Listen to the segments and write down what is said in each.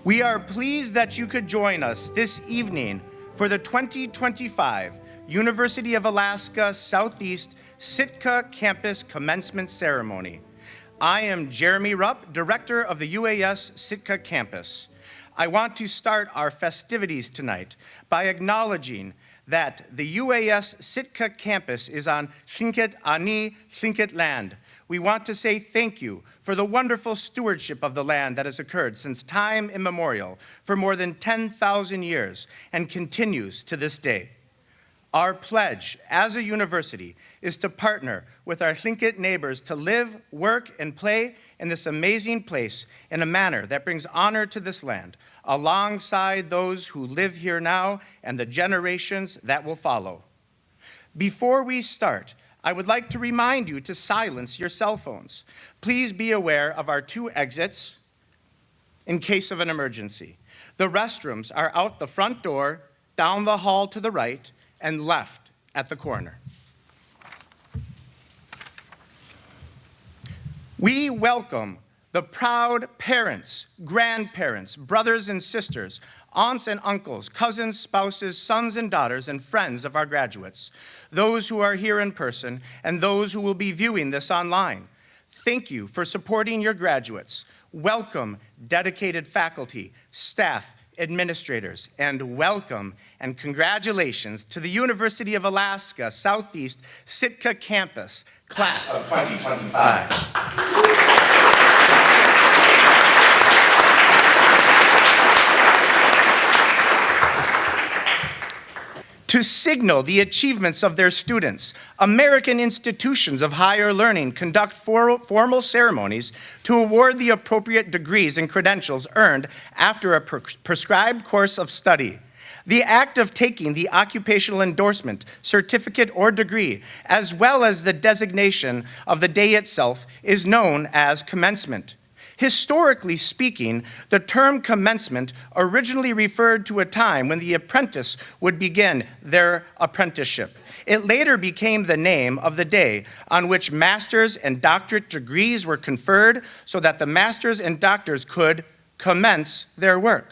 We are pleased that you could join us this evening for the 2025 University of Alaska Southeast Sitka Campus Commencement Ceremony. I am Jeremy Rupp, Director of the UAS Sitka Campus. I want to start our festivities tonight by acknowledging that the UAS Sitka Campus is on Tlingit Ani Tlingit land. We want to say thank you for the wonderful stewardship of the land that has occurred since time immemorial for more than 10,000 years and continues to this day. Our pledge as a university is to partner with our Tlingit neighbors to live, work, and play in this amazing place in a manner that brings honor to this land, alongside those who live here now and the generations that will follow. Before we start, I would like to remind you to silence your cell phones. Please be aware of our 2 exits in case of an emergency. The restrooms are out the front door, down the hall to the right, and left at the corner. We welcome the proud parents, grandparents, brothers and sisters, aunts and uncles, cousins, spouses, sons and daughters, and friends of our graduates, those who are here in person and those who will be viewing this online. Thank you for supporting your graduates. Welcome, dedicated faculty, staff, administrators, and welcome and congratulations to the University of Alaska Southeast Sitka Campus, Class of 2025. To signal the achievements of their students, American institutions of higher learning conduct formal ceremonies to award the appropriate degrees and credentials earned after a prescribed course of study. The act of taking the occupational endorsement, certificate, or degree, as well as the designation of the day itself, is known as commencement. Historically speaking, the term commencement originally referred to a time when the apprentice would begin their apprenticeship. It later became the name of the day on which master's and doctorate degrees were conferred so that the masters and doctors could commence their work.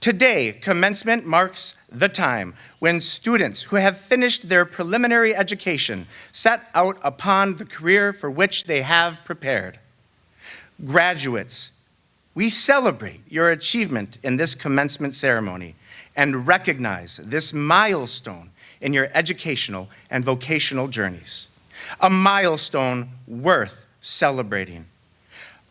Today, commencement marks the time when students who have finished their preliminary education set out upon the career for which they have prepared. Graduates, we celebrate your achievement in this commencement ceremony and recognize this milestone in your educational and vocational journeys, a milestone worth celebrating.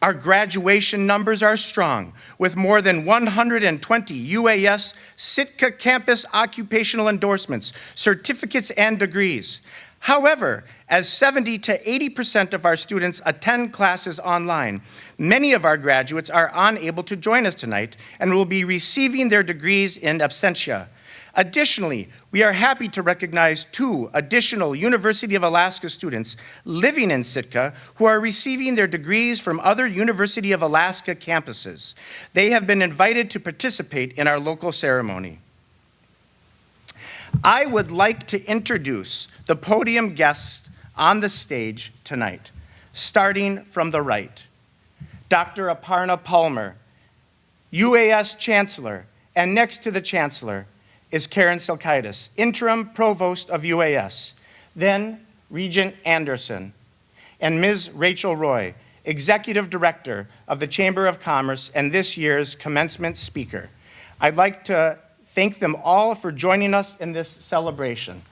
Our graduation numbers are strong, with more than 120 UAS Sitka campus occupational endorsements, certificates, and degrees. However, as 70 to 80% of our students attend classes online, many of our graduates are unable to join us tonight and will be receiving their degrees in absentia. Additionally, we are happy to recognize 2 additional University of Alaska students living in Sitka who are receiving their degrees from other University of Alaska campuses. They have been invited to participate in our local ceremony. I would like to introduce the podium guests on the stage tonight, starting from the right. Dr. Aparna Palmer, UAS Chancellor, and next to the Chancellor is Karen Silkaitis, Interim Provost of UAS, then Regent Anderson, and Ms. Rachel Roy, Executive Director of the Chamber of Commerce and this year's commencement speaker. I'd like to thank them all for joining us in this celebration.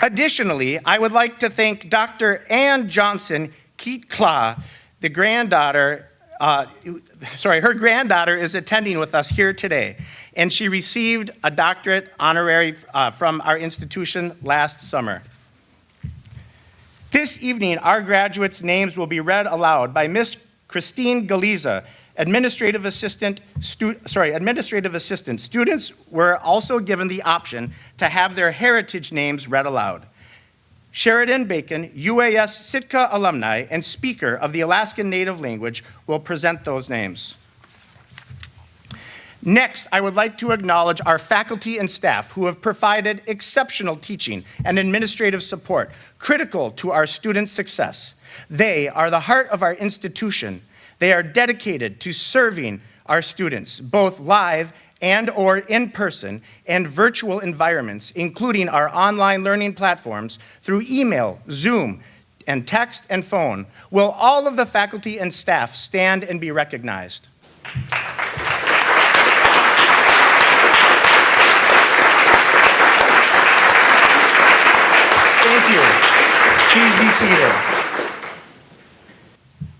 Additionally, I would like to thank Dr. Ann Johnson Keat-Kla, the granddaughter, her granddaughter is attending with us here today, and she received a doctorate honorary from our institution last summer. This evening, our graduates' names will be read aloud by Miss Christine Galiza, Administrative Assistant. Students were also given the option to have their heritage names read aloud. Sheridan Bacon, UAS Sitka alumni and speaker of the Alaskan Native language, will present those names. Next, I would like to acknowledge our faculty and staff who have provided exceptional teaching and administrative support critical to our students' success. They are the heart of our institution. They are dedicated to serving our students, both live and/or in person and virtual environments, including our online learning platforms through email, Zoom, and text and phone. Will all of the faculty and staff stand and be recognized? Thank you. Please be seated.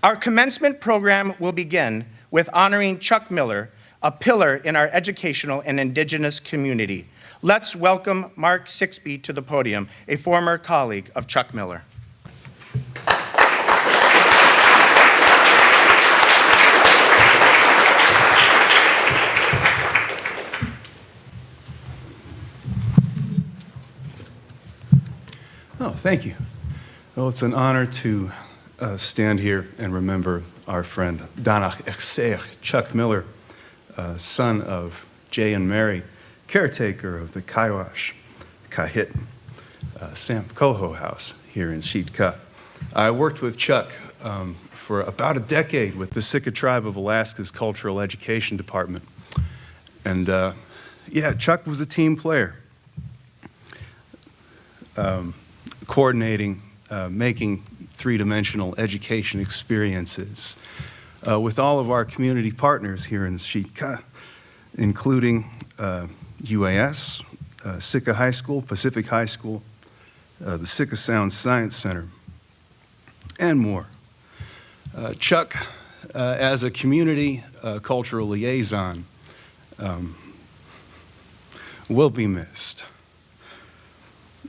Our commencement program will begin with honoring Chuck Miller, a pillar in our educational and Indigenous community. Let's welcome Mark Sixby to the podium, a former colleague of Chuck Miller. Oh, thank you. Well, it's an honor to stand here and remember our friend Daanax.ils'eik, Chuck Miller, son of Jay and Mary, caretaker of the Kaiwash, Kahit, Sam Coho House here in Sitka. I worked with Chuck for about a decade with the Sitka Tribe of Alaska's Cultural Education Department. And yeah, Chuck was a team player. Coordinating, making three-dimensional education experiences with all of our community partners here in Sitka, including UAS, Sitka High School, Pacific High School, the Sitka Sound Science Center, and more. Chuck, as a community cultural liaison, will be missed.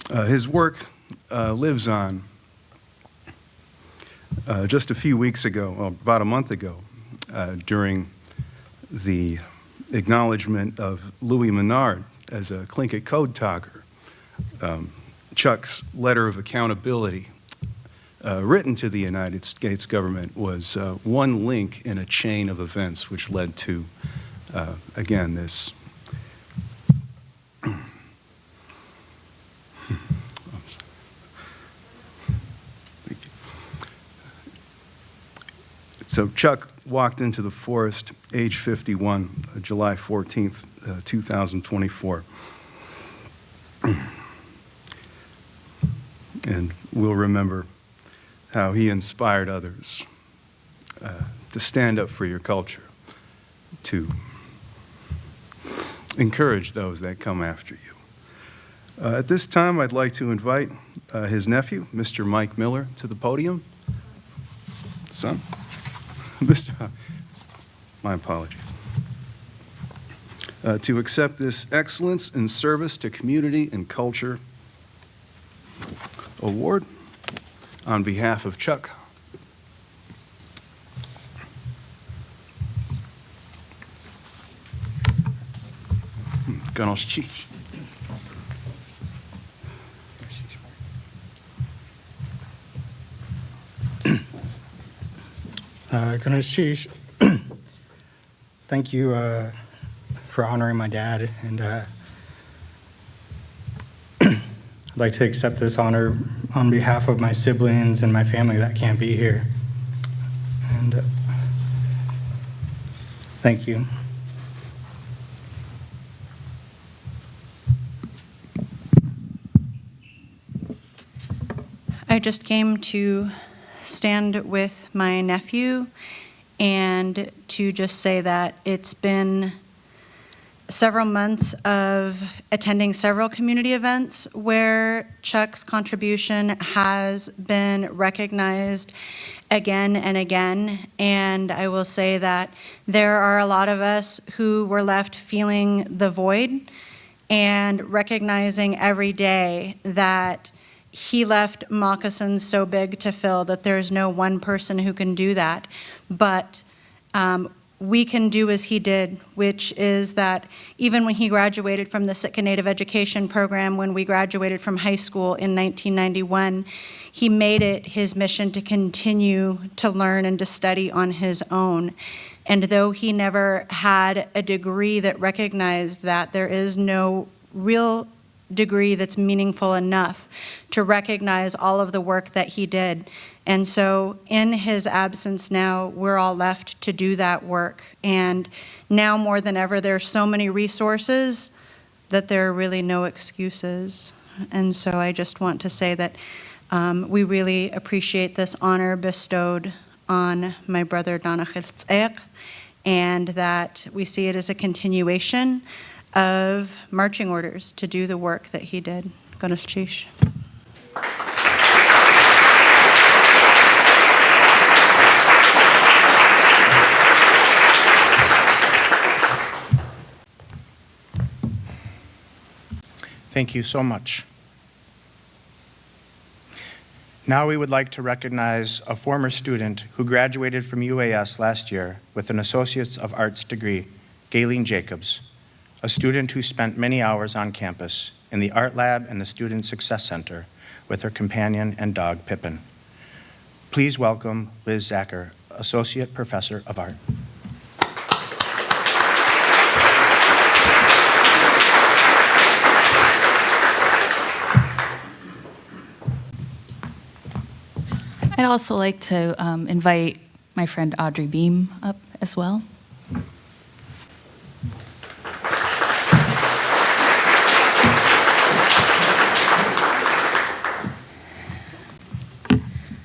His work lives on. Just a few weeks ago, well, about a month ago, during the acknowledgement of Louis Menard as a Tlingit code talker, Chuck's letter of accountability written to the United States government was one link in a chain of events which led to, again, this So Chuck walked into the forest, age 51, July 14th, 2024. And we'll remember how he inspired others to stand up for your culture, to encourage those that come after you. At this time, I'd like to invite his nephew, Mr. Mike Miller, to the podium. Son. My apologies. To accept this Excellence in Service to Community and Culture Award on behalf of Chuck. Acknowledgement. Thank you for honoring my dad, and I'd like to accept this honor on behalf of my siblings and my family that can't be here. And thank you. I just came to stand with my nephew and to just say that it's been several months of attending several community events where Chuck's contribution has been recognized again and again. And I will say that there are a lot of us who were left feeling the void and recognizing every day that he left moccasins so big to fill that there's no one person who can do that. But we can do as he did, which is that even when he graduated from the Sitka Native Education Program, when we graduated from high school in 1991, he made it his mission to continue to learn and to study on his own. And though he never had a degree that recognized that, there is no real degree that's meaningful enough to recognize all of the work that he did. And so in his absence now, we're all left to do that work. And now more than ever, there are so many resources that there are really no excuses. And so I just want to say that we really appreciate this honor bestowed on my brother Daanax.ils'eik, and that we see it as a continuation of marching orders to do the work that he did. Ganaschish. Thank you so much. Now we would like to recognize a former student who graduated from UAS last year with an Associates of Arts degree, Gayleen Jacobs, a student who spent many hours on campus in the art lab and the Student Success Center with her companion and dog, Pippin. Please welcome Liz Zacher, Associate Professor of Art. I'd also like to invite my friend Audrey Beam up as well.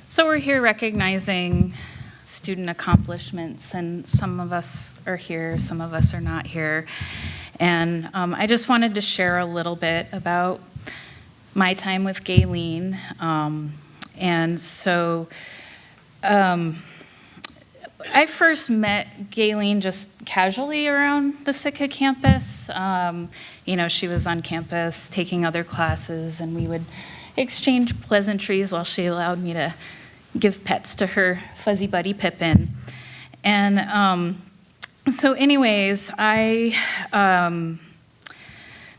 So we're here recognizing student accomplishments, and some of us are here, some of us are not here. And I just wanted to share a little bit about my time with Gayleen. And so I first met Gayleen just casually around the Sitka campus. You know, she was on campus taking other classes, and we would exchange pleasantries while she allowed me to give pets to her fuzzy buddy Pippin. And so anyways, I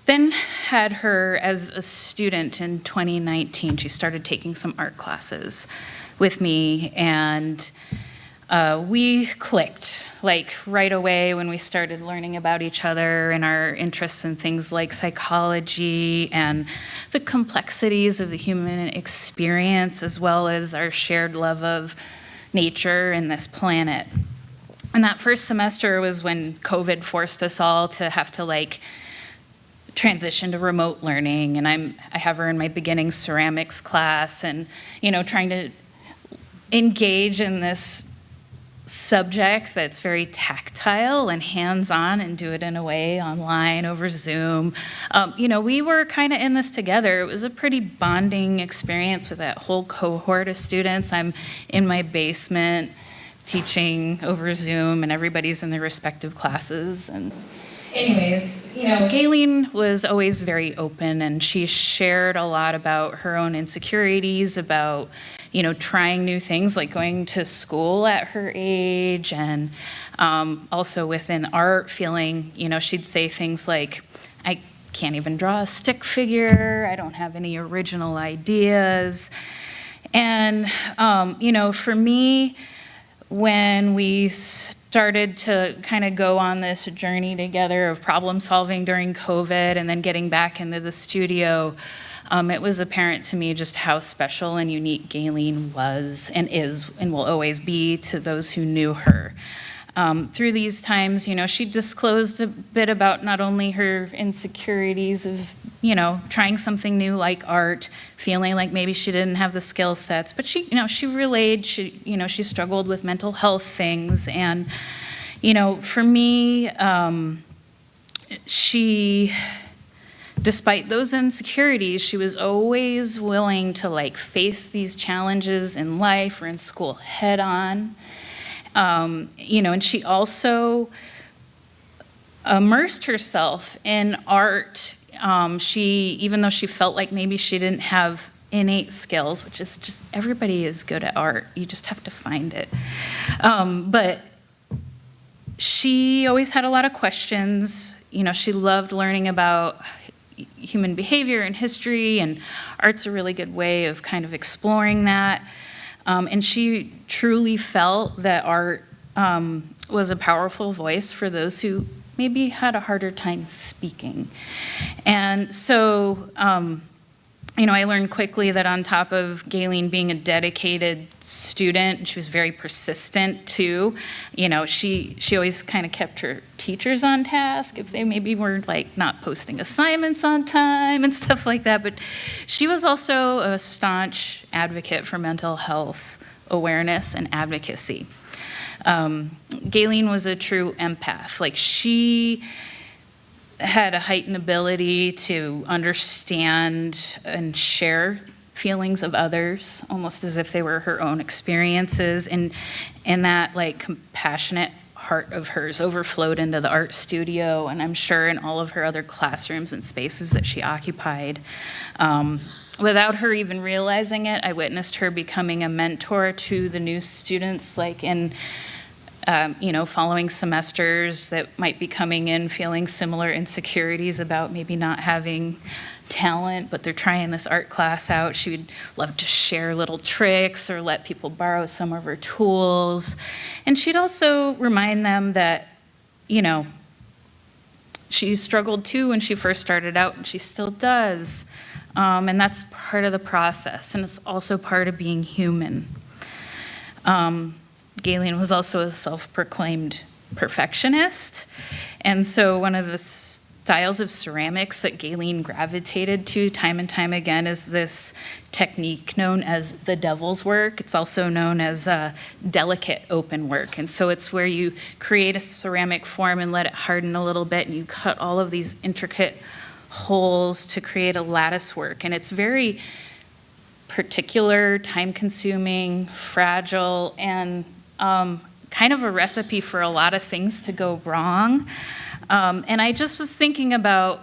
then had her as a student in 2019. She started taking some art classes with me, and we clicked like right away when we started learning about each other and our interests in things like psychology and the complexities of the human experience, as well as our shared love of nature and this planet. And that first semester was when COVID forced us all to have to like transition to remote learning, and I have her in my beginning ceramics class, and you know, trying to engage in this subject that's very tactile and hands-on, and do it in a way online over Zoom. You know, we were kind of in this together. It was a pretty bonding experience with that whole cohort of students. I'm in my basement teaching over Zoom, and everybody's in their respective classes. And anyways, you know, Gayleen was always very open, and she shared a lot about her own insecurities, about, you know, trying new things like going to school at her age, and also within art, feeling, you know, she'd say things like, I can't even draw a stick figure, I don't have any original ideas. And, you know, for me, when we started to kind of go on this journey together of problem solving during COVID and then getting back into the studio, it was apparent to me just how special and unique Gayleen was and is and will always be to those who knew her. Through these times, you know, she disclosed a bit about not only her insecurities of, you know, trying something new like art, feeling like maybe she didn't have the skill sets, but she, you know, she relayed, she struggled with mental health things. And, you know, for me, despite those insecurities, she was always willing to like face these challenges in life or in school head on. You know, and she also immersed herself in art. Even though she felt like maybe she didn't have innate skills, which is just, everybody is good at art, you just have to find it. But she always had a lot of questions. You know, she loved learning about human behavior and history, and art's a really good way of kind of exploring that. And she truly felt that art was a powerful voice for those who maybe had a harder time speaking. And so, I learned quickly that on top of Gayleen being a dedicated student, she was very persistent too. She always kind of kept her teachers on task if they maybe were like not posting assignments on time and stuff like that. But she was also a staunch advocate for mental health awareness and advocacy. Gayleen was a true empath. Like, she had a heightened ability to understand and share feelings of others, almost as if they were her own experiences, and that like compassionate heart of hers overflowed into the art studio, and I'm sure in all of her other classrooms and spaces that she occupied. Without her even realizing it, I witnessed her becoming a mentor to the new students, like in following semesters that might be coming in feeling similar insecurities about maybe not having talent, but they're trying this art class out. She would love to share little tricks or let people borrow some of her tools. And she'd also remind them that, she struggled too when she first started out, and she still does. And that's part of the process, and it's also part of being human. Gayleen was also a self-proclaimed perfectionist, and so one of the styles of ceramics that Gayleen gravitated to time and time again is this technique known as the devil's work. It's also known as delicate open work, and so it's where you create a ceramic form and let it harden a little bit, and you cut all of these intricate holes to create a lattice work, and it's very particular, time-consuming, fragile, and kind of a recipe for a lot of things to go wrong. And I just was thinking about,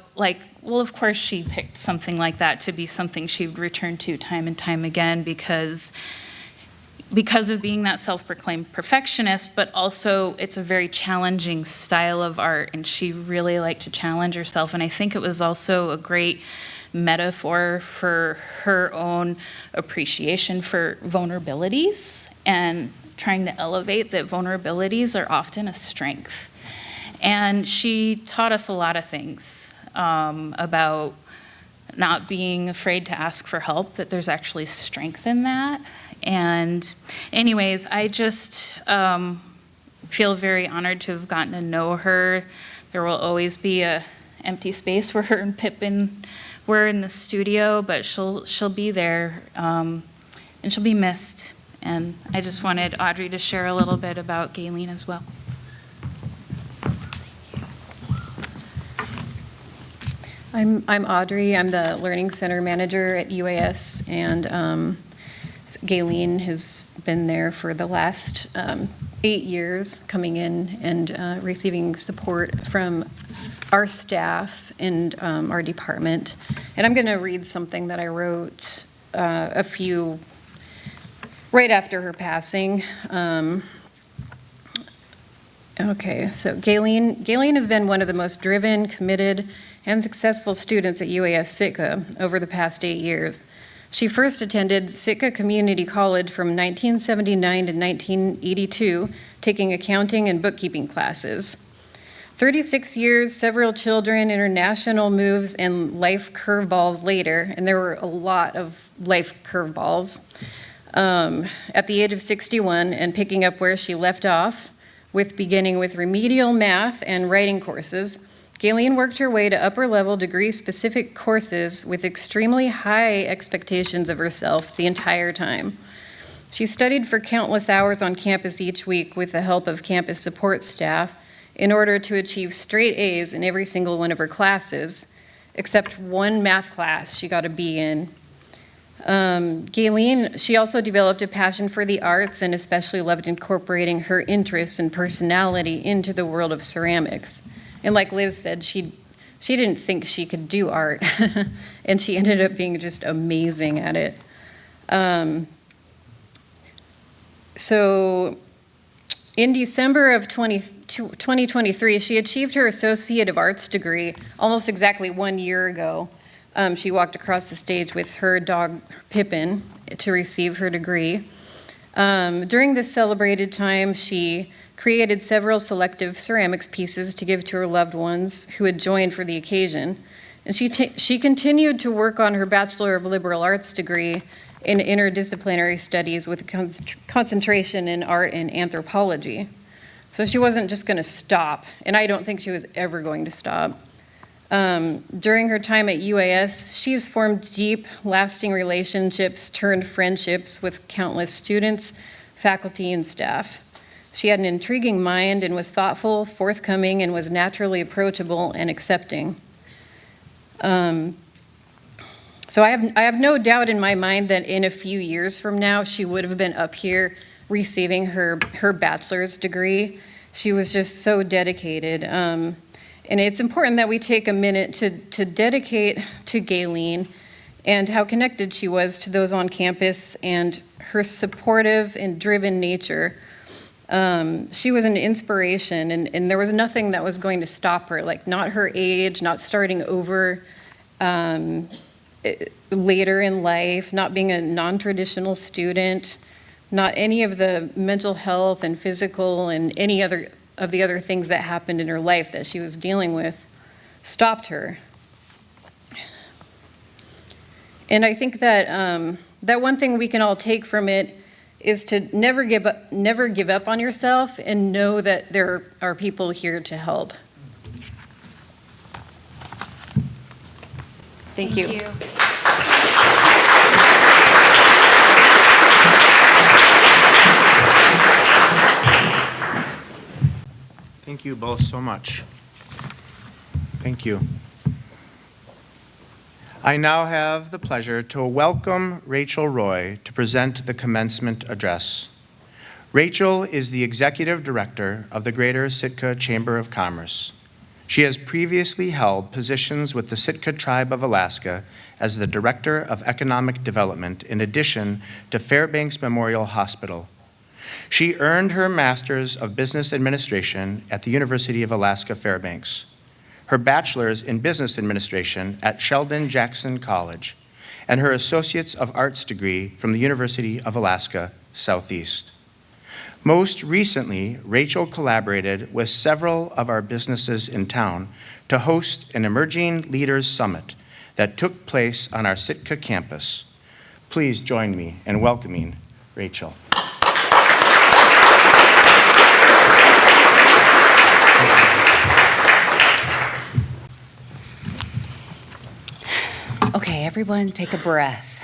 of course she picked something like that to be something she would return to time and time again because of being that self-proclaimed perfectionist, but also it's a very challenging style of art, and she really liked to challenge herself. And I think it was also a great metaphor for her own appreciation for vulnerabilities and trying to elevate that vulnerabilities are often a strength. And she taught us a lot of things about not being afraid to ask for help, that there's actually strength in that. And anyways, I just feel very honored to have gotten to know her. There will always be a empty space where her and Pippin were in the studio, but she'll be there, and she'll be missed. And I just wanted Audrey to share a little bit about Gayleen as well. I'm Audrey. I'm the Learning Center Manager at UAS, and Gayleen has been there for the last 8 years, coming in and receiving support from our staff and our department. And I'm going to read something that I wrote right after her passing. Okay, so Gayleen has been one of the most driven, committed, and successful students at UAS Sitka over the past 8 years. She first attended Sitka Community College from 1979 to 1982, taking accounting and bookkeeping classes. 36 years, several children, international moves, and life curveballs later, and there were a lot of life curveballs. At the age of 61, and picking up where she left off, beginning with remedial math and writing courses, Gayleen worked her way to upper-level degree-specific courses with extremely high expectations of herself the entire time. She studied for countless hours on campus each week with the help of campus support staff in order to achieve straight A's in every single one of her classes, except one math class she got a B in. Gayleen, she also developed a passion for the arts and especially loved incorporating her interests and personality into the world of ceramics. And like Liz said, she didn't think she could do art, and she ended up being just amazing at it. So in December of 2023, she achieved her Associate of Arts degree almost exactly 1 year ago. She walked across the stage with her dog, Pippin, to receive her degree. During this celebrated time, she created several selective ceramics pieces to give to her loved ones who had joined for the occasion. And she continued to work on her Bachelor of Liberal Arts degree in interdisciplinary studies with a concentration in art and anthropology. So she wasn't just going to stop, and I don't think she was ever going to stop. During her time at UAS, she's formed deep, lasting relationships turned friendships with countless students, faculty, and staff. She had an intriguing mind and was thoughtful, forthcoming, and was naturally approachable and accepting. So I have no doubt in my mind that in a few years from now, she would have been up here receiving her bachelor's degree. She was just so dedicated. And it's important that we take a minute to dedicate to Gayleen and how connected she was to those on campus and her supportive and driven nature. She was an inspiration, and there was nothing that was going to stop her, like not her age, not starting over later in life, not being a non-traditional student, not any of the mental health and physical and any other of the other things that happened in her life that she was dealing with stopped her. And I think that that one thing we can all take from it is to never give up on yourself and know that there are people here to help. Thank you. Thank you both so much. Thank you. I now have the pleasure to welcome Rachel Roy to present the commencement address. Rachel is the Executive Director of the Greater Sitka Chamber of Commerce. She has previously held positions with the Sitka Tribe of Alaska as the Director of Economic Development in addition to Fairbanks Memorial Hospital. She earned her Master's of Business Administration at the University of Alaska Fairbanks, her Bachelor's in Business Administration at Sheldon Jackson College, and her Associate's of Arts degree from the University of Alaska Southeast. Most recently, Rachel collaborated with several of our businesses in town to host an Emerging Leaders Summit that took place on our Sitka campus. Please join me in welcoming Rachel. Okay, everyone take a breath.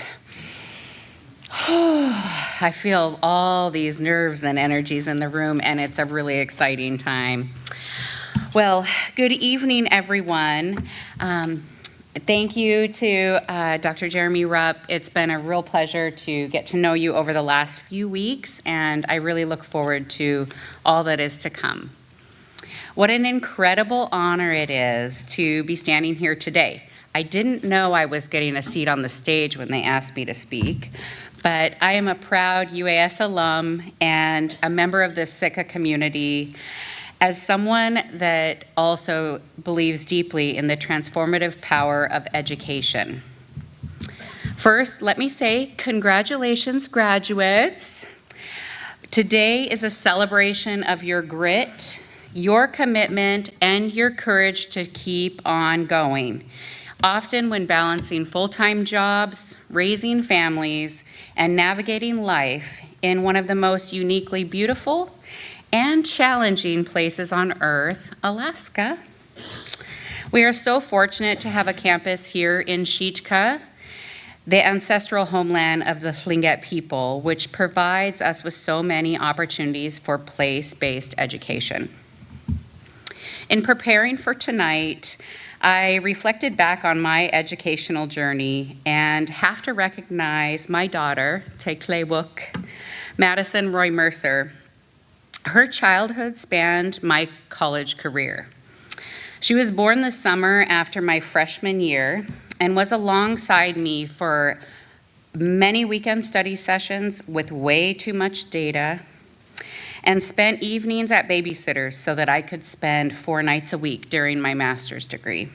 I feel all these nerves and energies in the room, and it's a really exciting time. Well, good evening, everyone. Thank you to Dr. Jeremy Rupp. It's been a real pleasure to get to know you over the last few weeks, and I really look forward to all that is to come. What an incredible honor it is to be standing here today. I didn't know I was getting a seat on the stage when they asked me to speak, but I am a proud UAS alum and a member of the Sitka community. As someone that also believes deeply in the transformative power of education. First, let me say congratulations, graduates. Today is a celebration of your grit, your commitment, and your courage to keep on going. Often when balancing full-time jobs, raising families, and navigating life in one of the most uniquely beautiful and challenging places on Earth, Alaska. We are so fortunate to have a campus here in Sitka, the ancestral homeland of the Tlingit people, which provides us with so many opportunities for place-based education. In preparing for tonight, I reflected back on my educational journey and have to recognize my daughter, Teklewuk, Madison Roy Mercer. Her childhood spanned my college career. She was born the summer after my freshman year and was alongside me for many weekend study sessions with way too much data and spent evenings at babysitters so that I could spend 4 nights a week during my master's degree.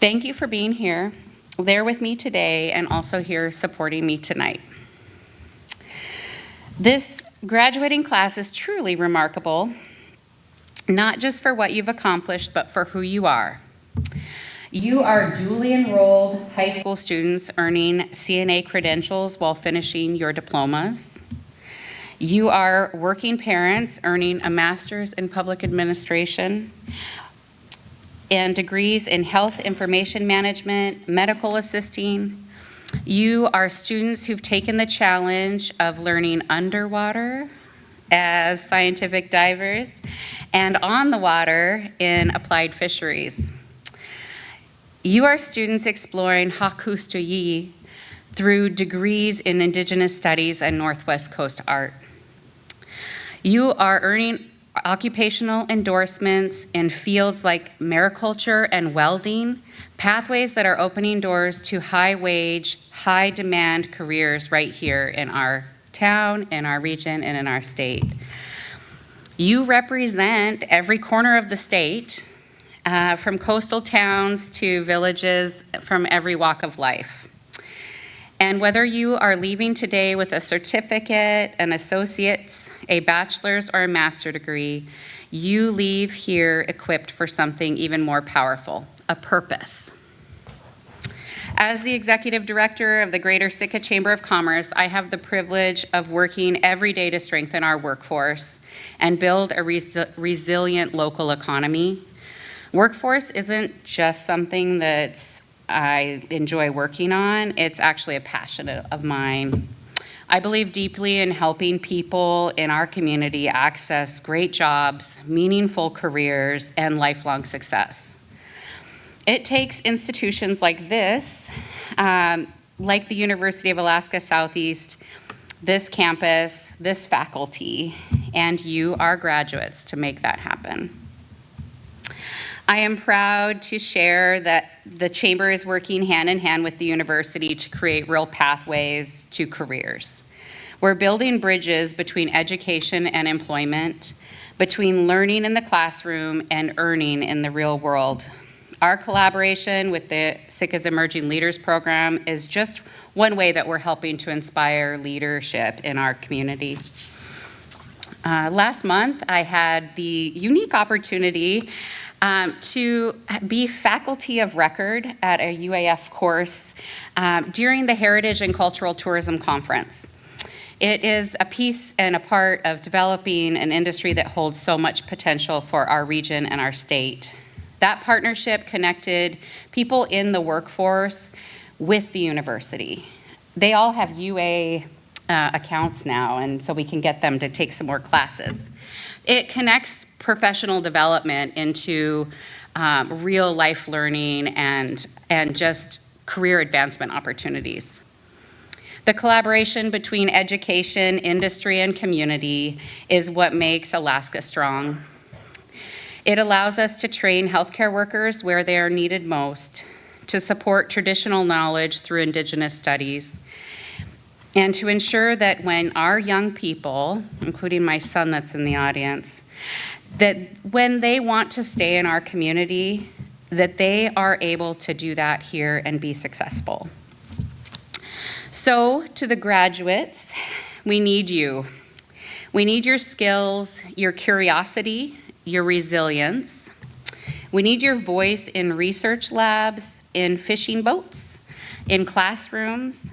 Thank you for being here, there with me today, and also here supporting me tonight. This graduating class is truly remarkable, not just for what you've accomplished, but for who you are. You are duly enrolled high school students earning CNA credentials while finishing your diplomas. You are working parents earning a master's in public administration and degrees in health information management, medical assisting. You are students who've taken the challenge of learning underwater as scientific divers and on the water in applied fisheries. You are students exploring hakustoyi through degrees in Indigenous Studies and Northwest Coast Art. You are earning occupational endorsements in fields like mariculture and welding, pathways that are opening doors to high-wage, high-demand careers right here in our town, in our region, and in our state. You represent every corner of the state, from coastal towns to villages, from every walk of life. And whether you are leaving today with a certificate, an associate's, a bachelor's, or a master's degree, you leave here equipped for something even more powerful, a purpose. As the executive director of the Greater Sitka Chamber of Commerce, I have the privilege of working every day to strengthen our workforce and build a resilient local economy. Workforce isn't just something that I enjoy working on, it's actually a passion of mine. I believe deeply in helping people in our community access great jobs, meaningful careers, and lifelong success. It takes institutions like this, like the University of Alaska Southeast, this campus, this faculty, and you, our graduates, to make that happen. I am proud to share that the Chamber is working hand in hand with the university to create real pathways to careers. We're building bridges between education and employment, between learning in the classroom and earning in the real world. Our collaboration with the Sitka's Emerging Leaders Program is just one way that we're helping to inspire leadership in our community. Last month, I had the unique opportunity to be faculty of record at a UAF course during the Heritage and Cultural Tourism Conference. It is a piece and a part of developing an industry that holds so much potential for our region and our state. That partnership connected people in the workforce with the university. They all have UA accounts now, and so we can get them to take some more classes. It connects professional development into real life learning and just career advancement opportunities. The collaboration between education, industry, and community is what makes Alaska strong. It allows us to train healthcare workers where they are needed most, to support traditional knowledge through Indigenous studies, and to ensure that when our young people, including my son that's in the audience, that when they want to stay in our community, that they are able to do that here and be successful. So to the graduates, we need you. We need your skills, your curiosity, your resilience. We need your voice in research labs, in fishing boats, in classrooms,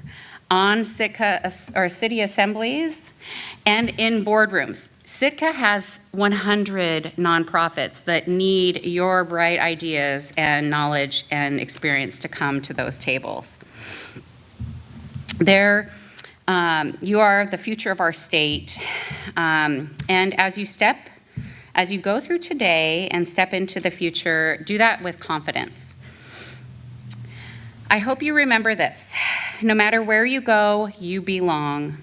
on Sitka or city assemblies, and in boardrooms. Sitka has 100 nonprofits that need your bright ideas and knowledge and experience to come to those tables. You are the future of our state, and as you go through today and step into the future, do that with confidence. I hope you remember this. No matter where you go, you belong.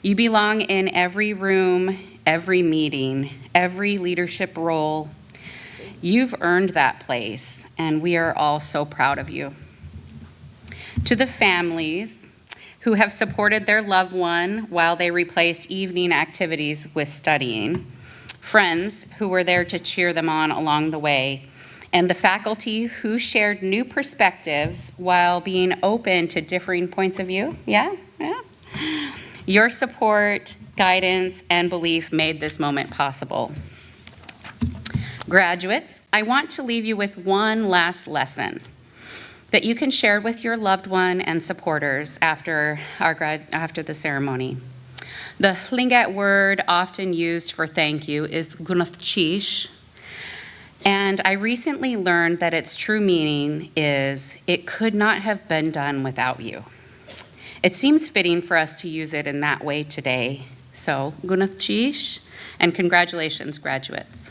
You belong in every room, every meeting, every leadership role. You've earned that place, and we are all so proud of you. To the families who have supported their loved one while they replaced evening activities with studying, friends who were there to cheer them on along the way, and the faculty who shared new perspectives while being open to differing points of view. Yeah. Your support, guidance, and belief made this moment possible. Graduates, I want to leave you with one last lesson that you can share with your loved one and supporters after the ceremony. The Tlingit word often used for thank you is gunnathchish, and I recently learned that its true meaning is, it could not have been done without you. It seems fitting for us to use it in that way today. So, gunnathchish, and congratulations, graduates.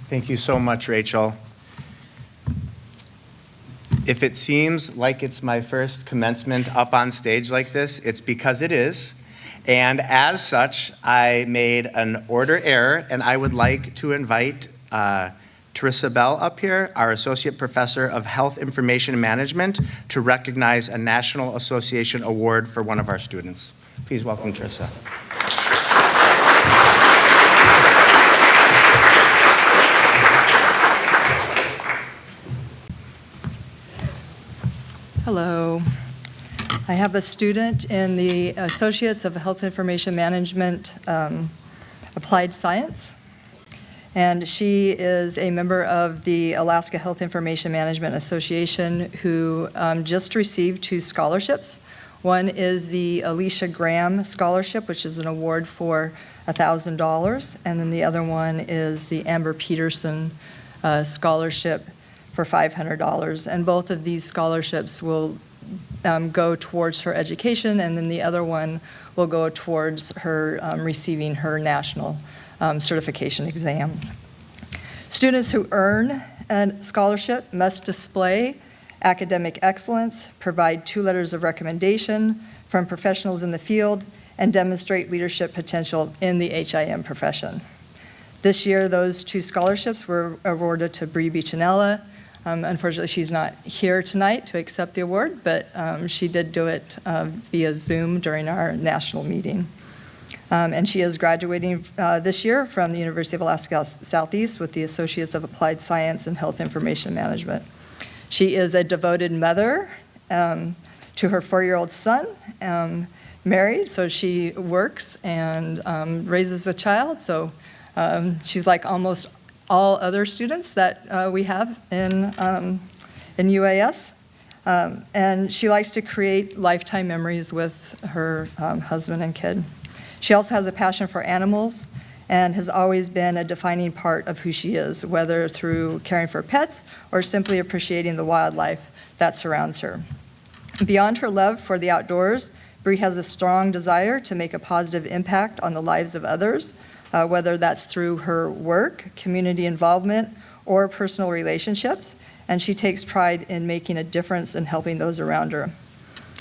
Thank you so much, Rachel. If it seems like it's my first commencement up on stage like this, it's because it is. And as such, I made an order error, and I would like to invite Teresa Bell up here, our Associate Professor of Health Information Management, to recognize a National Association Award for one of our students. Please welcome Teresa. Hello. I have a student in the Associates of Health Information Management Applied Science, and she is a member of the Alaska Health Information Management Association who just received 2 scholarships. One is the Alicia Graham Scholarship, which is an award for $1,000, and then the other one is the Amber Peterson Scholarship for $500, and both of these scholarships will go towards her education, and then the other one will go towards her receiving her national certification exam. Students who earn a scholarship must display academic excellence, provide 2 letters of recommendation from professionals in the field, and demonstrate leadership potential in the HIM profession. This year, those 2 scholarships were awarded to Bree Beachinella. Unfortunately, she's not here tonight to accept the award, but she did do it via Zoom during our national meeting. And she is graduating this year from the University of Alaska Southeast with the Associates of Applied Science and Health Information Management. She is a devoted mother to her 4-year-old son, married, so she works and raises a child. So she's like almost all other students that we have in UAS. And she likes to create lifetime memories with her husband and kid. She also has a passion for animals and has always been a defining part of who she is, whether through caring for pets or simply appreciating the wildlife that surrounds her. Beyond her love for the outdoors, Bree has a strong desire to make a positive impact on the lives of others, whether that's through her work, community involvement, or personal relationships, and she takes pride in making a difference and helping those around her.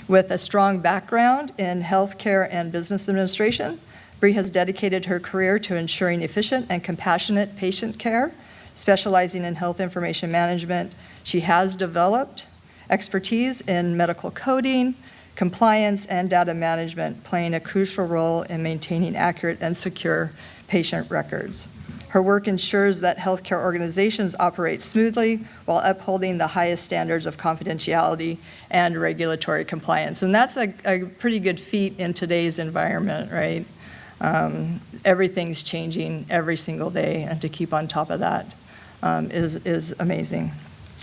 With a strong background in healthcare and business administration, Bree has dedicated her career to ensuring efficient and compassionate patient care, specializing in health information management. She has developed expertise in medical coding, compliance, and data management, playing a crucial role in maintaining accurate and secure patient records. Her work ensures that healthcare organizations operate smoothly while upholding the highest standards of confidentiality and regulatory compliance. And that's a pretty good feat in today's environment, right? Everything's changing every single day, and to keep on top of that is amazing.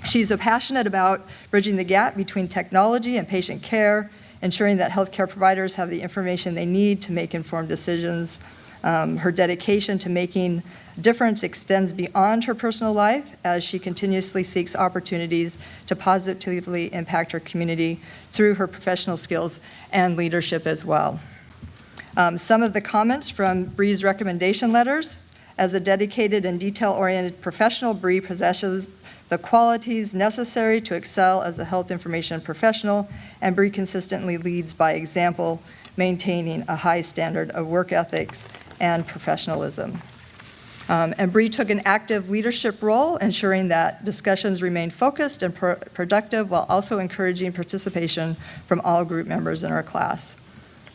She's passionate about bridging the gap between technology and patient care, ensuring that healthcare providers have the information they need to make informed decisions. Her dedication to making difference extends beyond her personal life as she continuously seeks opportunities to positively impact her community through her professional skills and leadership as well. Some of the comments from Bree's recommendation letters: as a dedicated and detail-oriented professional, Bree possesses the qualities necessary to excel as a health information professional, and Bree consistently leads by example, maintaining a high standard of work ethics and professionalism. And Bree took an active leadership role, ensuring that discussions remain focused and productive while also encouraging participation from all group members in our class.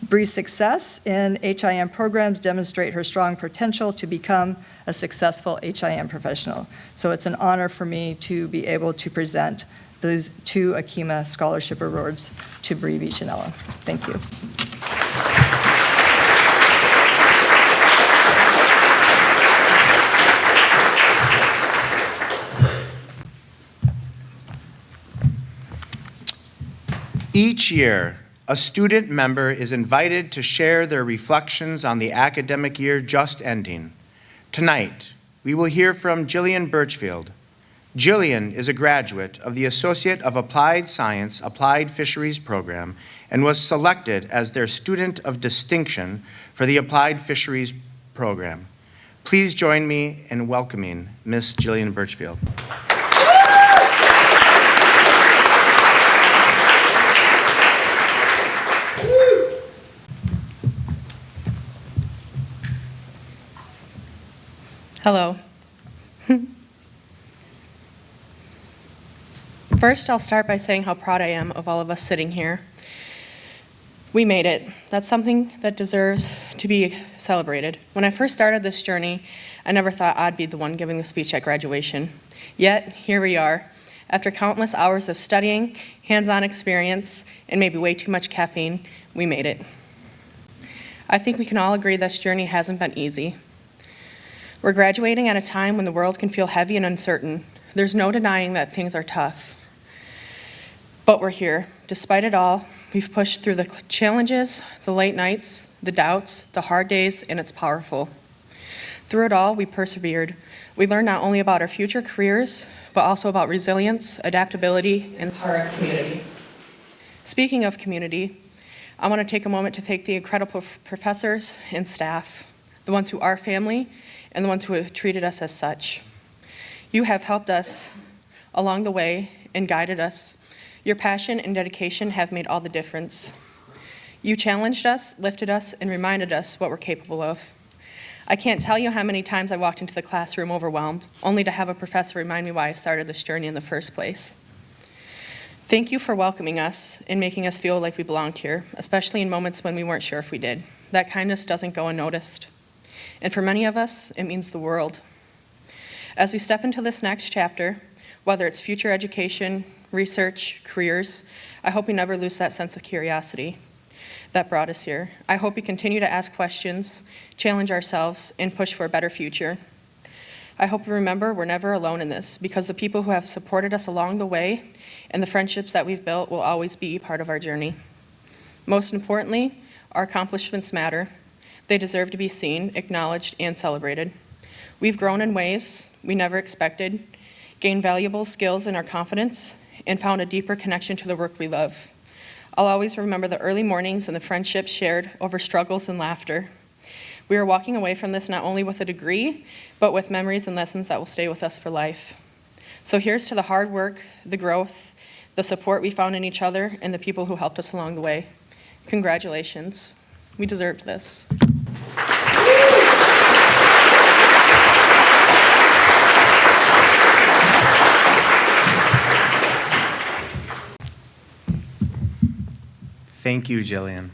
Bree's success in HIM programs demonstrate her strong potential to become a successful HIM professional. So it's an honor for me to be able to present those 2 AKHIMA Scholarship Awards to Bree Beachinella. Thank you. Each year, a student member is invited to share their reflections on the academic year just ending. Tonight, we will hear from Jillian Burchfield. Jillian is a graduate of the Associate of Applied Science Applied Fisheries program and was selected as their Student of Distinction for the Applied Fisheries program. Please join me in welcoming Ms. Jillian Burchfield. Hello. First, I'll start by saying how proud I am of all of us sitting here. We made it. That's something that deserves to be celebrated. When I first started this journey, I never thought I'd be the one giving the speech at graduation. Yet, here we are. After countless hours of studying, hands-on experience, and maybe way too much caffeine, we made it. I think we can all agree this journey hasn't been easy. We're graduating at a time when the world can feel heavy and uncertain. There's no denying that things are tough. But we're here. Despite it all, we've pushed through the challenges, the late nights, the doubts, the hard days, and it's powerful. Through it all, we persevered. We learned not only about our future careers, but also about resilience, adaptability, and the power of community. Speaking of community, I want to take a moment to thank the incredible professors and staff, the ones who are family, and the ones who have treated us as such. You have helped us along the way and guided us. Your passion and dedication have made all the difference. You challenged us, lifted us, and reminded us what we're capable of. I can't tell you how many times I walked into the classroom overwhelmed, only to have a professor remind me why I started this journey in the first place. Thank you for welcoming us and making us feel like we belonged here, especially in moments when we weren't sure if we did. That kindness doesn't go unnoticed. And for many of us, it means the world. As we step into this next chapter, whether it's future education, research, careers, I hope we never lose that sense of curiosity that brought us here. I hope we continue to ask questions, challenge ourselves, and push for a better future. I hope we remember we're never alone in this, because the people who have supported us along the way and the friendships that we've built will always be part of our journey. Most importantly, our accomplishments matter. They deserve to be seen, acknowledged, and celebrated. We've grown in ways we never expected, gained valuable skills in our confidence, and found a deeper connection to the work we love. I'll always remember the early mornings and the friendships shared over struggles and laughter. We are walking away from this not only with a degree, but with memories and lessons that will stay with us for life. So here's to the hard work, the growth, the support we found in each other, and the people who helped us along the way. Congratulations. We deserved this. Thank you, Jillian.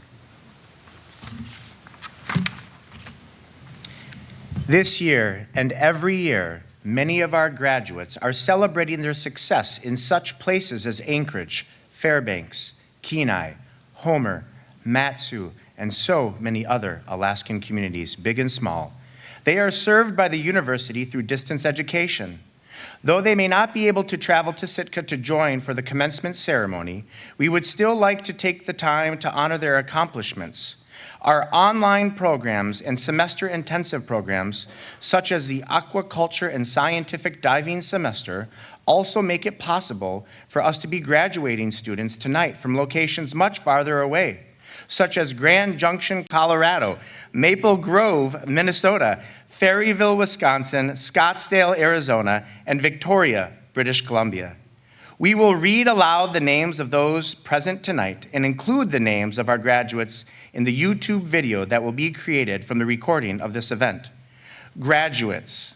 This year and every year, many of our graduates are celebrating their success in such places as Anchorage, Fairbanks, Kenai, Homer, Matsu, and so many other Alaskan communities, big and small. They are served by the university through distance education. Though they may not be able to travel to Sitka to join for the commencement ceremony, we would still like to take the time to honor their accomplishments. Our online programs and semester-intensive programs, such as the Aquaculture and Scientific Diving semester, also make it possible for us to be graduating students tonight from locations much farther away, such as Grand Junction, Colorado, Maple Grove, Minnesota, Ferryville, Wisconsin, Scottsdale, Arizona, and Victoria, British Columbia. We will read aloud the names of those present tonight and include the names of our graduates in the YouTube video that will be created from the recording of this event. Graduates,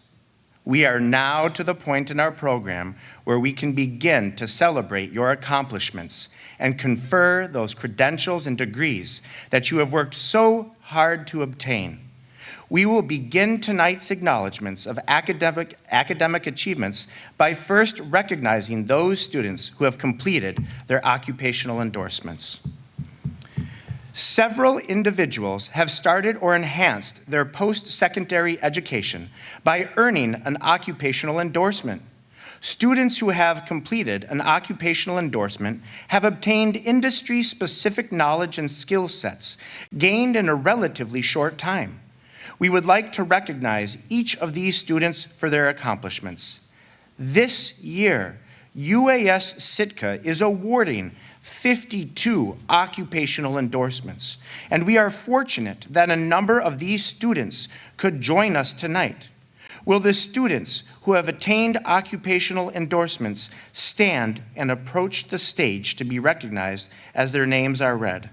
We are now to the point in our program where we can begin to celebrate your accomplishments and confer those credentials and degrees that you have worked so hard to obtain. We will begin tonight's acknowledgements of academic achievements by first recognizing those students who have completed their occupational endorsements. Several individuals have started or enhanced their post-secondary education by earning an occupational endorsement. Students who have completed an occupational endorsement have obtained industry-specific knowledge and skill sets gained in a relatively short time. We would like to recognize each of these students for their accomplishments. This year, UAS Sitka is awarding 52 occupational endorsements, and we are fortunate that a number of these students could join us tonight. Will the students who have attained occupational endorsements stand and approach the stage to be recognized as their names are read?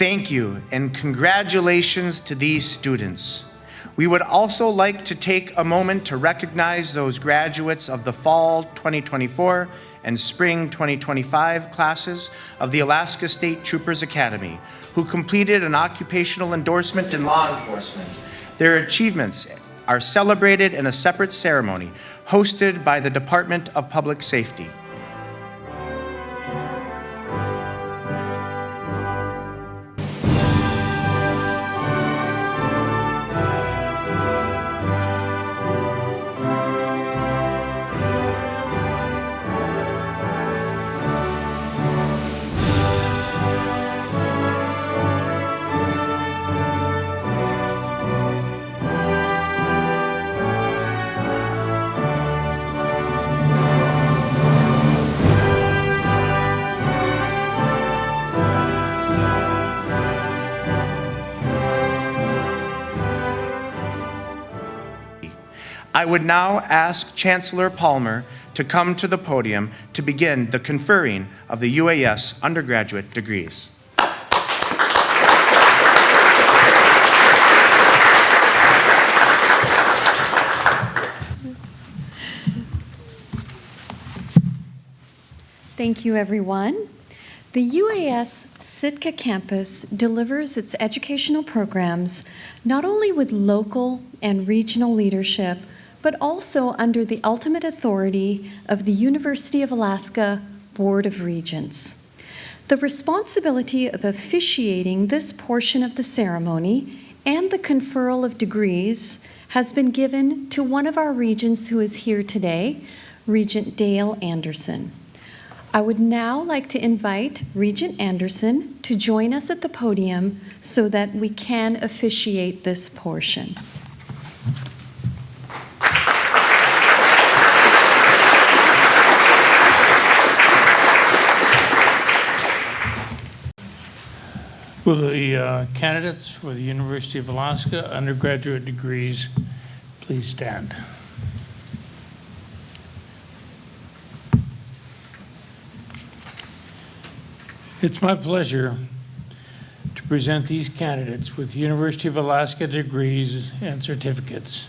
Thank you and congratulations to these students. We would also like to take a moment to recognize those graduates of the Fall 2024 and Spring 2025 classes of the Alaska State Troopers Academy who completed an occupational endorsement in law enforcement. Their achievements are celebrated in a separate ceremony hosted by the Department of Public Safety. I would now ask Chancellor Palmer to come to the podium to begin the conferring of the UAS undergraduate degrees. Thank you, everyone. The UAS Sitka campus delivers its educational programs not only with local and regional leadership, but also under the ultimate authority of the University of Alaska Board of Regents. The responsibility of officiating this portion of the ceremony and the conferral of degrees has been given to one of our regents who is here today, Regent Dale Anderson. I would now like to invite Regent Anderson to join us at the podium so that we can officiate this portion. Will the candidates for the University of Alaska undergraduate degrees please stand? It's my pleasure to present these candidates with University of Alaska degrees and certificates.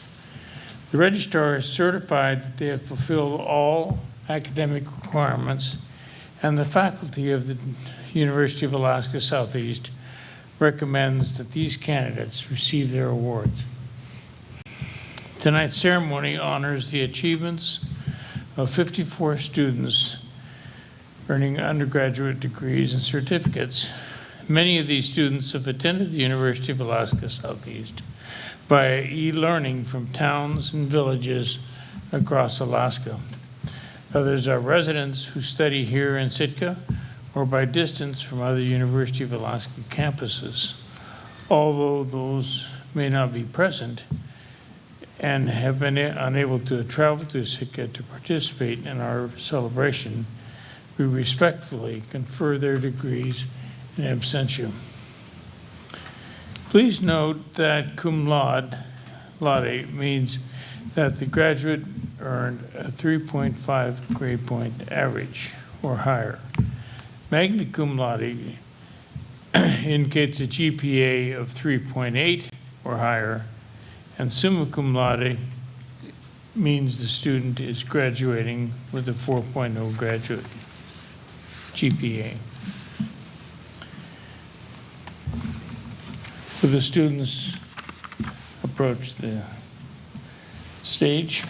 The registrar is certified that they have fulfilled all academic requirements, and the faculty of the University of Alaska Southeast recommends that these candidates receive their awards. Tonight's ceremony honors the achievements of 54 students earning undergraduate degrees and certificates. Many of these students have attended the University of Alaska Southeast by e-learning from towns and villages across Alaska. Others are residents who study here in Sitka or by distance from other University of Alaska campuses. Although those may not be present and have been unable to travel to Sitka to participate in our celebration, we respectfully confer their degrees in absentia. Please note that cum laude means that the graduate earned a 3.5 grade point average or higher. Magna cum laude indicates a GPA of 3.8 or higher, and summa cum laude means the student is graduating with a 4.0 graduate GPA. Will the students approach the stage?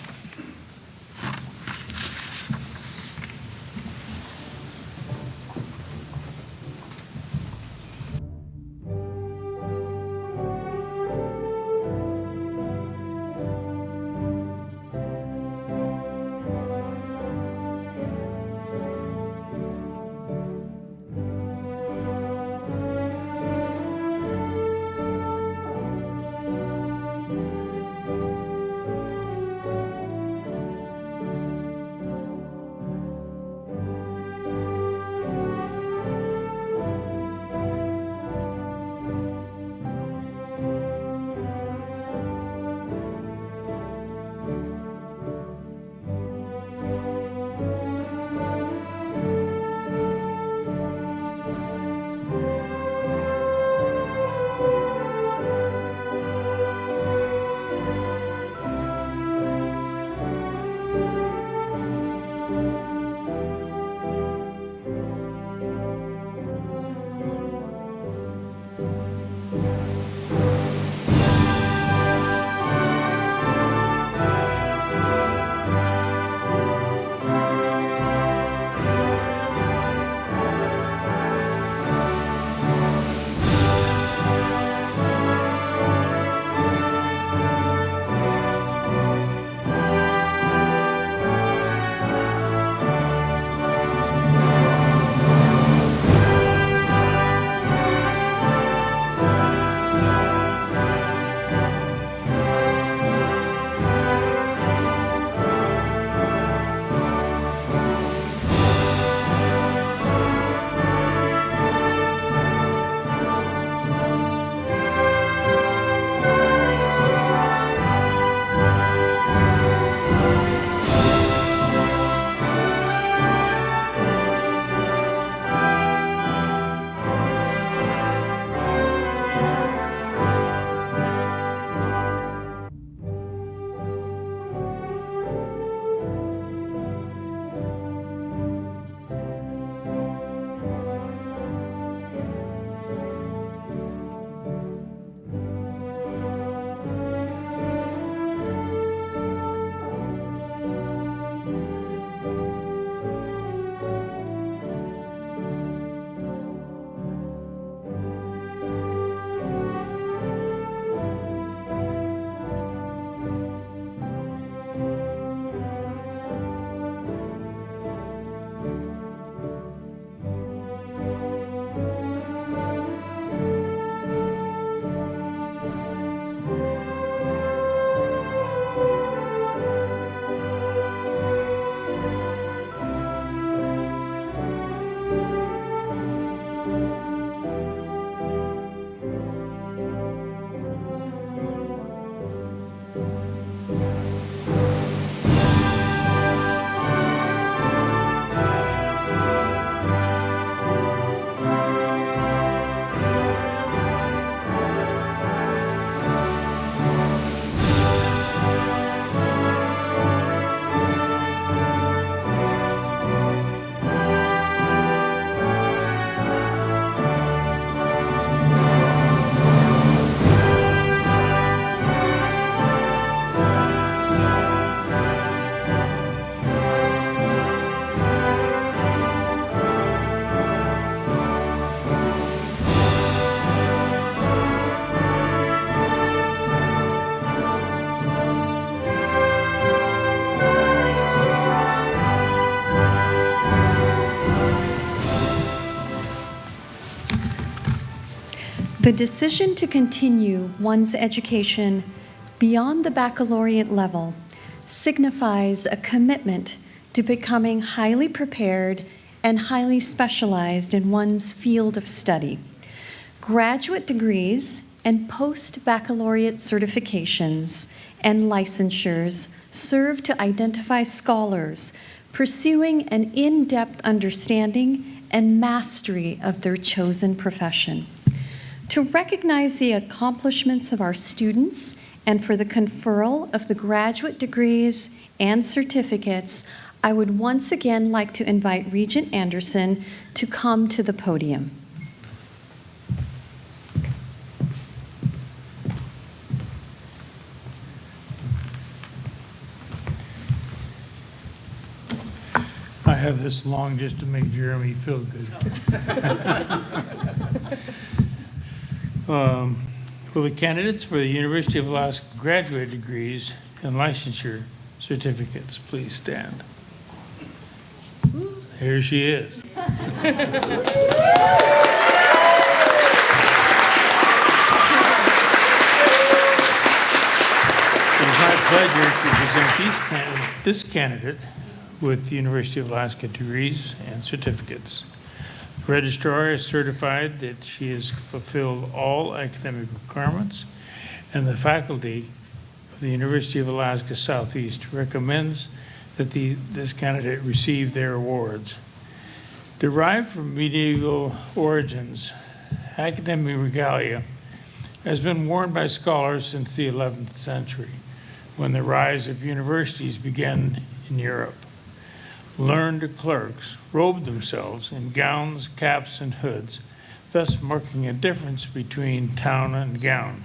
The decision to continue one's education beyond the baccalaureate level signifies a commitment to becoming highly prepared and highly specialized in one's field of study. Graduate degrees and post-baccalaureate certifications and licensures serve to identify scholars pursuing an in-depth understanding and mastery of their chosen profession. To recognize the accomplishments of our students and for the conferral of the graduate degrees and certificates, I would once again like to invite Regent Anderson to come to the podium. I have this long just to make Jeremy feel good. Will the candidates for the University of Alaska graduate degrees and licensure certificates please stand? Here she is. It's my pleasure to present this candidate with the University of Alaska degrees and certificates. The registrar has certified that she has fulfilled all academic requirements, and the faculty of the University of Alaska Southeast recommends that this candidate receive their awards. Derived from medieval origins, academic regalia has been worn by scholars since the 11th century, when the rise of universities began in Europe. Learned clerks robed themselves in gowns, caps, and hoods, thus marking a difference between town and gown.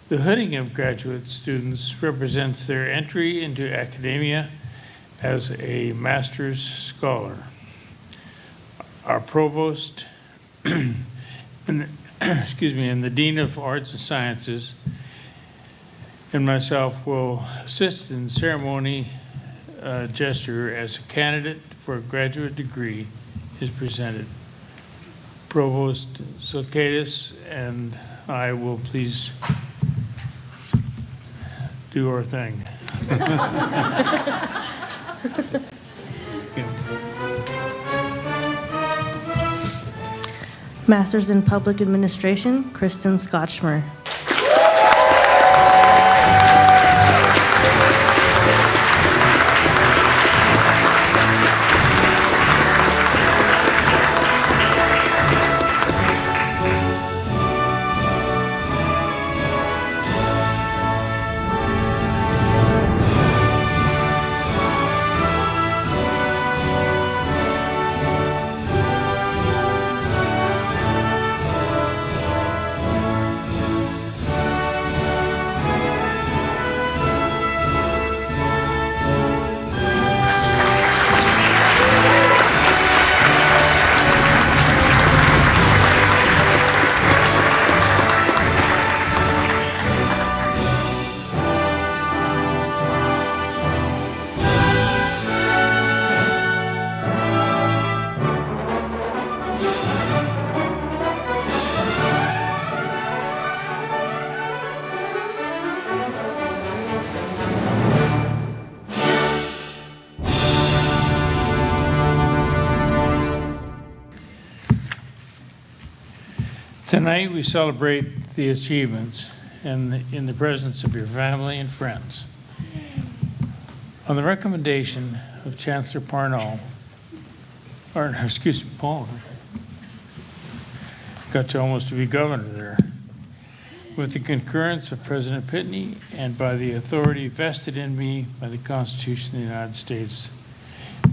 The hooding of graduate students represents their entry into academia as a master's scholar. Our provost and the Dean of Arts and Sciences and myself will assist in ceremony gesture as a candidate for a graduate degree is presented. Provost Zilkaitis and I will please do our thing. Masters in Public Administration, Kristen Scotchmer. Tonight, we celebrate the achievements and in the presence of your family and friends. On the recommendation of Chancellor Palmer, got you almost to be governor there, with the concurrence of President Pitney and by the authority vested in me by the Constitution of the United States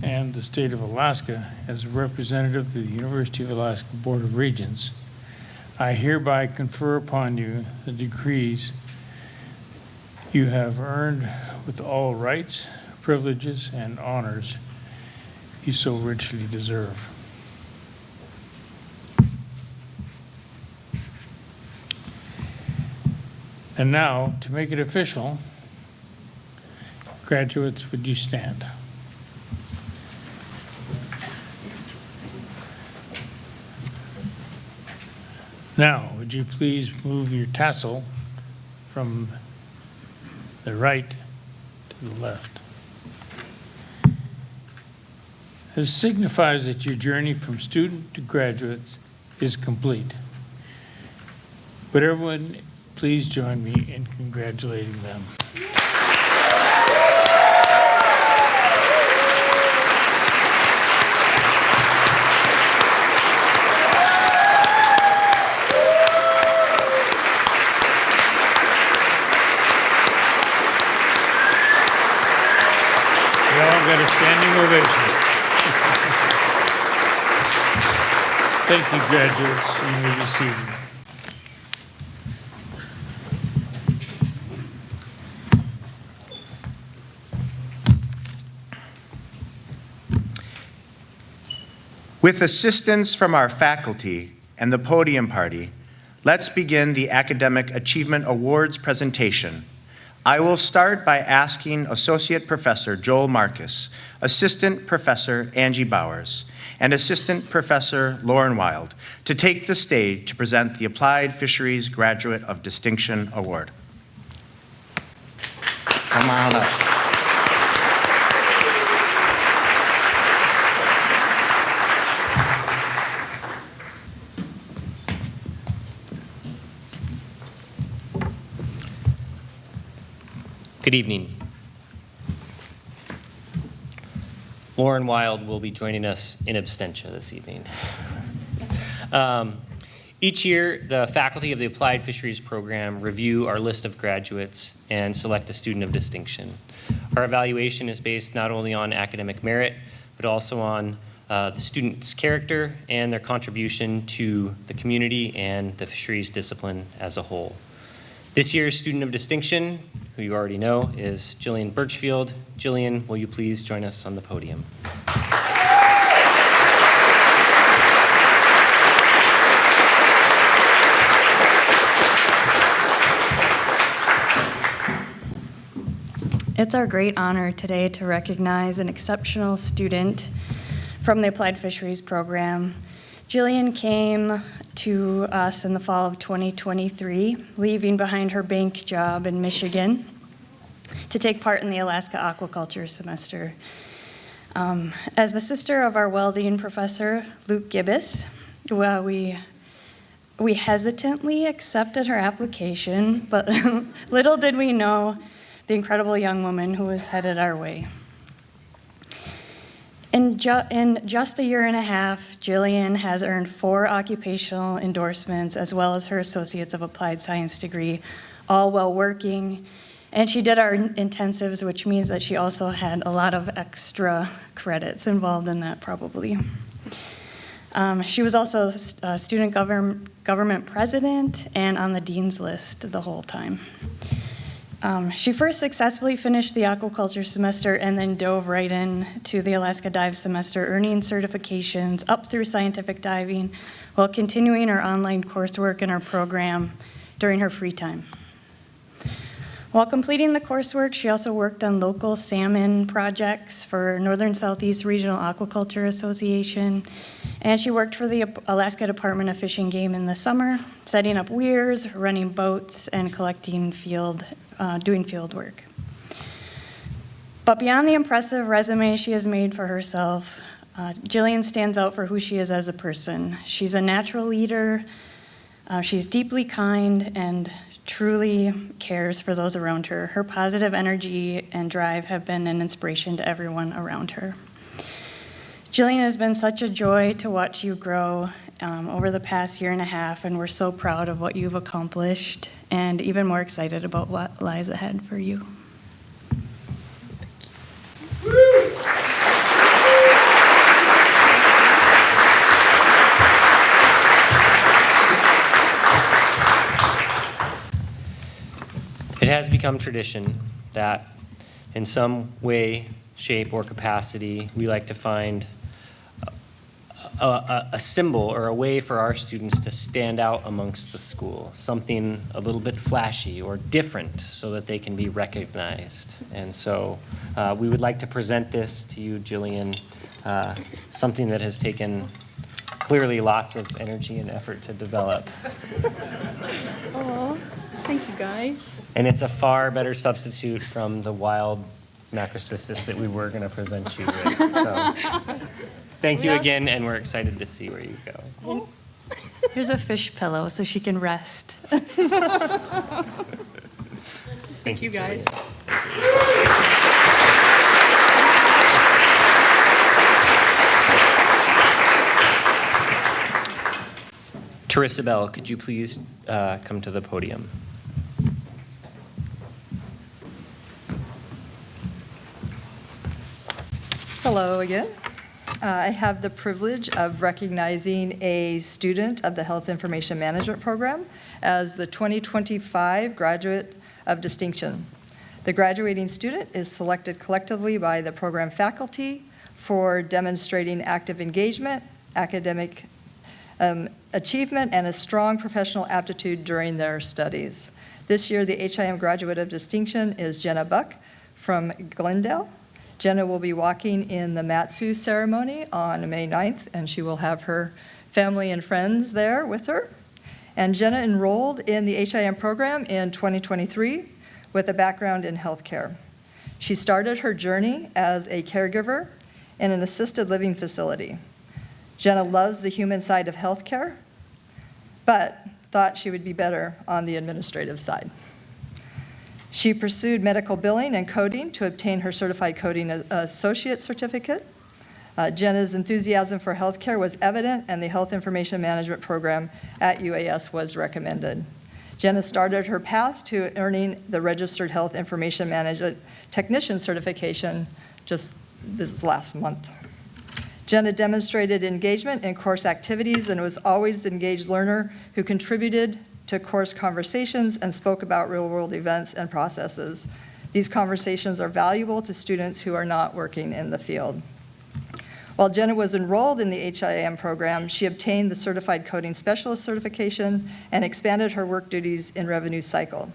and the state of Alaska as a representative of the University of Alaska Board of Regents, I hereby confer upon you the degrees you have earned with all rights, privileges, and honors you so richly deserve. And now, to make it official, graduates, would you stand? Now, would you please move your tassel from the right to the left? This signifies that your journey from student to graduate is complete. Would everyone please join me in congratulating them? We all got a standing ovation. Thank you, graduates. You may be seated. With assistance from our faculty and the podium party, let's begin the Academic Achievement Awards presentation. I will start by asking Associate Professor Joel Marcus, Assistant Professor Angie Bowers, and Assistant Professor Lauren Wild to take the stage to present the Applied Fisheries Graduate of Distinction Award. Come on up. Good evening. Lauren Wild will be joining us in absentia this evening. Each year, the faculty of the Applied Fisheries program review our list of graduates and select a student of distinction. Our evaluation is based not only on academic merit, but also on the student's character and their contribution to the community and the fisheries discipline as a whole. This year's student of distinction, who you already know, is Jillian Burchfield. Jillian, will you please join us on the podium? It's our great honor today to recognize an exceptional student from the Applied Fisheries program. Jillian came to us in the fall of 2023, leaving behind her bank job in Michigan to take part in the Alaska aquaculture semester. As the sister of our welding professor, Luke Gibbous, well, we hesitantly accepted her application, but little did we know the incredible young woman who was headed our way. In just a year and a half, Jillian has earned 4 occupational endorsements as well as her Associates of Applied Science degree, all while working. And she did our intensives, which means that she also had a lot of extra credits involved in that probably. She was also a student government president and on the dean's list the whole time. She first successfully finished the aquaculture semester and then dove right into the Alaska dive semester, earning certifications up through scientific diving while continuing her online coursework in our program during her free time. While completing the coursework, she also worked on local salmon projects for Northern Southeast Regional Aquaculture Association, and she worked for the Alaska Department of Fish and Game in the summer, setting up weirs, running boats, and collecting doing field work. But beyond the impressive resume she has made for herself, Jillian stands out for who she is as a person. She's a natural leader, she's deeply kind, and truly cares for those around her. Her positive energy and drive have been an inspiration to everyone around her. Jillian, has been such a joy to watch you grow over the past year and a half, and we're so proud of what you've accomplished and even more excited about what lies ahead for you. It has become tradition that in some way, shape, or capacity, we like to find a symbol or a way for our students to stand out amongst the school, something a little bit flashy or different so that they can be recognized. And so we would like to present this to you, Jillian, something that has taken clearly lots of energy and effort to develop. Oh, thank you guys. And it's a far better substitute from the wild macrocystis that we were going to present you with. So thank you again, and we're excited to see where you go. Here's a fish pillow so she can rest. Thank you guys. Teresa Bell, could you please come to the podium? Hello again. I have the privilege of recognizing a student of the Health Information Management Program as the 2025 Graduate of Distinction. The graduating student is selected collectively by the program faculty for demonstrating active engagement, academic achievement, and a strong professional aptitude during their studies. This year, the HIM Graduate of Distinction is Jenna Buck from Glendale. Jenna will be walking in the Matsu ceremony on May 9th, and she will have her family and friends there with her. And Jenna enrolled in the HIM program in 2023 with a background in healthcare. She started her journey as a caregiver in an assisted living facility. Jenna loves the human side of healthcare, but thought she would be better on the administrative side. She pursued medical billing and coding to obtain her certified coding associate certificate. Jenna's enthusiasm for healthcare was evident, and the Health Information Management Program at UAS was recommended. Jenna started her path to earning the Registered Health Information Management Technician certification just this last month. Jenna demonstrated engagement in course activities and was always an engaged learner who contributed to course conversations and spoke about real-world events and processes. These conversations are valuable to students who are not working in the field. While Jenna was enrolled in the HIM program, she obtained the Certified Coding Specialist certification and expanded her work duties in revenue cycle.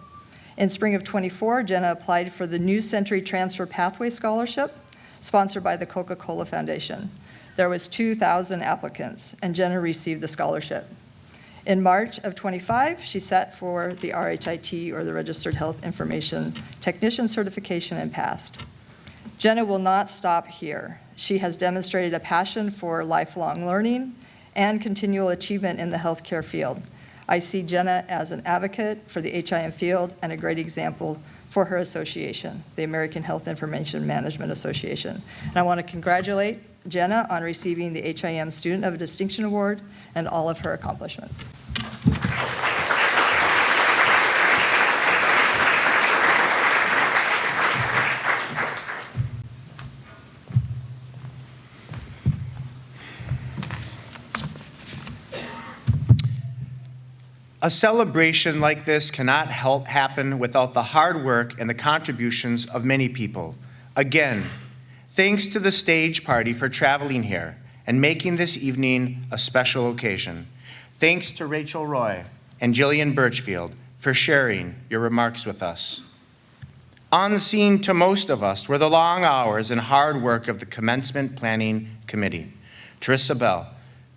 In spring of '24, Jenna applied for the New Century Transfer Pathway Scholarship, sponsored by the Coca-Cola Foundation. There was 2,000 applicants, and Jenna received the scholarship. In March of '25, she sat for the RHIT, or the Registered Health Information Technician certification, and passed. Jenna will not stop here. She has demonstrated a passion for lifelong learning and continual achievement in the healthcare field. I see Jenna as an advocate for the HIM field and a great example for her association, the American Health Information Management Association. And I want to congratulate Jenna on receiving the HIM Student of Distinction Award and all of her accomplishments. A celebration like this cannot happen without the hard work and the contributions of many people. Again, thanks to the stage party for traveling here and making this evening a special occasion. Thanks to Rachel Roy and Jillian Burchfield for sharing your remarks with us. Unseen to most of us were the long hours and hard work of the Commencement Planning Committee. Teresa Bell,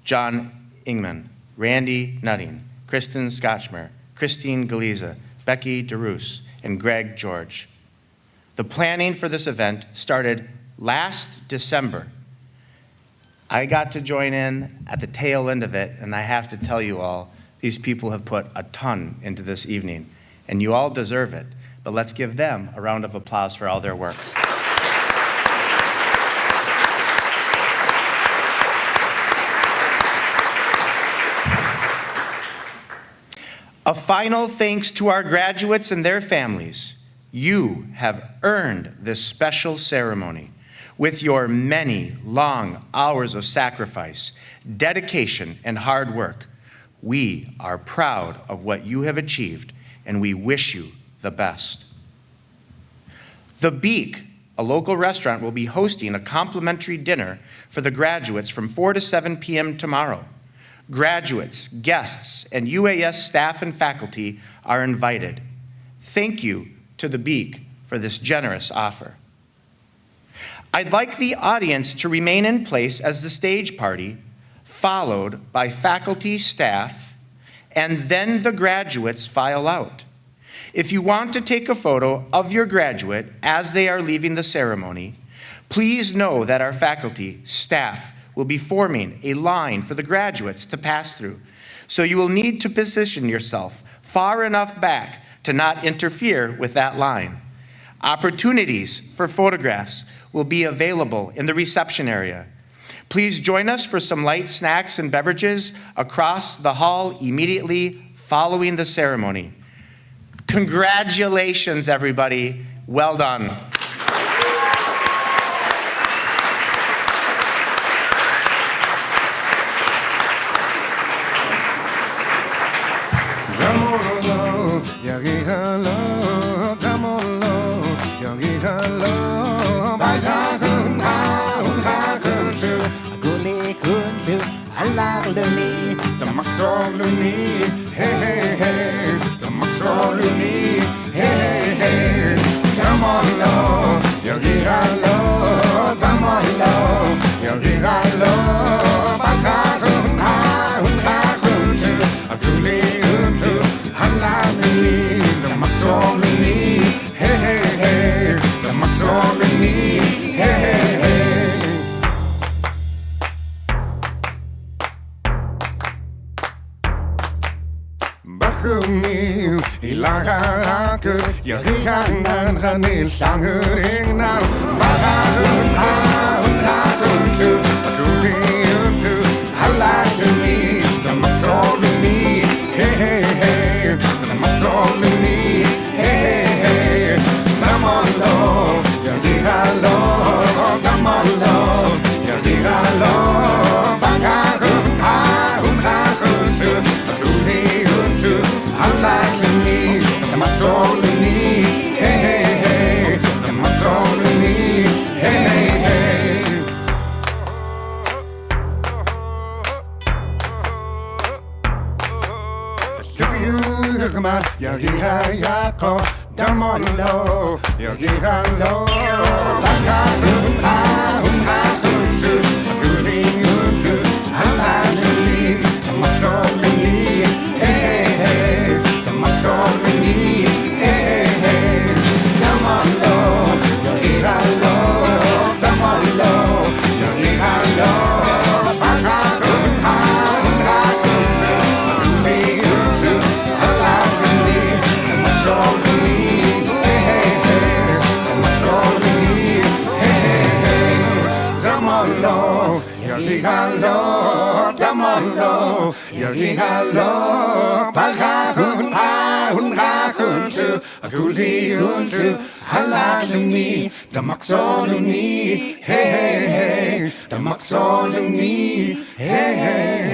John Ingman, Randy Nutting, Kristen Scotchmer, Christine Galiza, Becky DeRoos, and Greg George. The planning for this event started last December. I got to join in at the tail end of it, and I have to tell you all, these people have put a ton into this evening, and you all deserve it. But let's give them a round of applause for all their work. A final thanks to our graduates and their families. You have earned this special ceremony with your many long hours of sacrifice, dedication, and hard work. We are proud of what you have achieved, and we wish you the best. The Beak, a local restaurant, will be hosting a complimentary dinner for the graduates from 4 to 7 p.m. tomorrow. Graduates, guests, and UAS staff and faculty are invited. Thank you to the Beak for this generous offer. I'd like the audience to remain in place as the stage party, followed by faculty, staff, and then the graduates file out. If you want to take a photo of your graduate as they are leaving the ceremony, please know that our faculty, staff, will be forming a line for the graduates to pass through. So you will need to position yourself far enough back to not interfere with that line. Opportunities for photographs will be available in the reception area. Please join us for some light snacks and beverages across the hall immediately following the ceremony. Congratulations, everybody. Well done. Hey, hey, hey, the Maxoluni, hey, hey.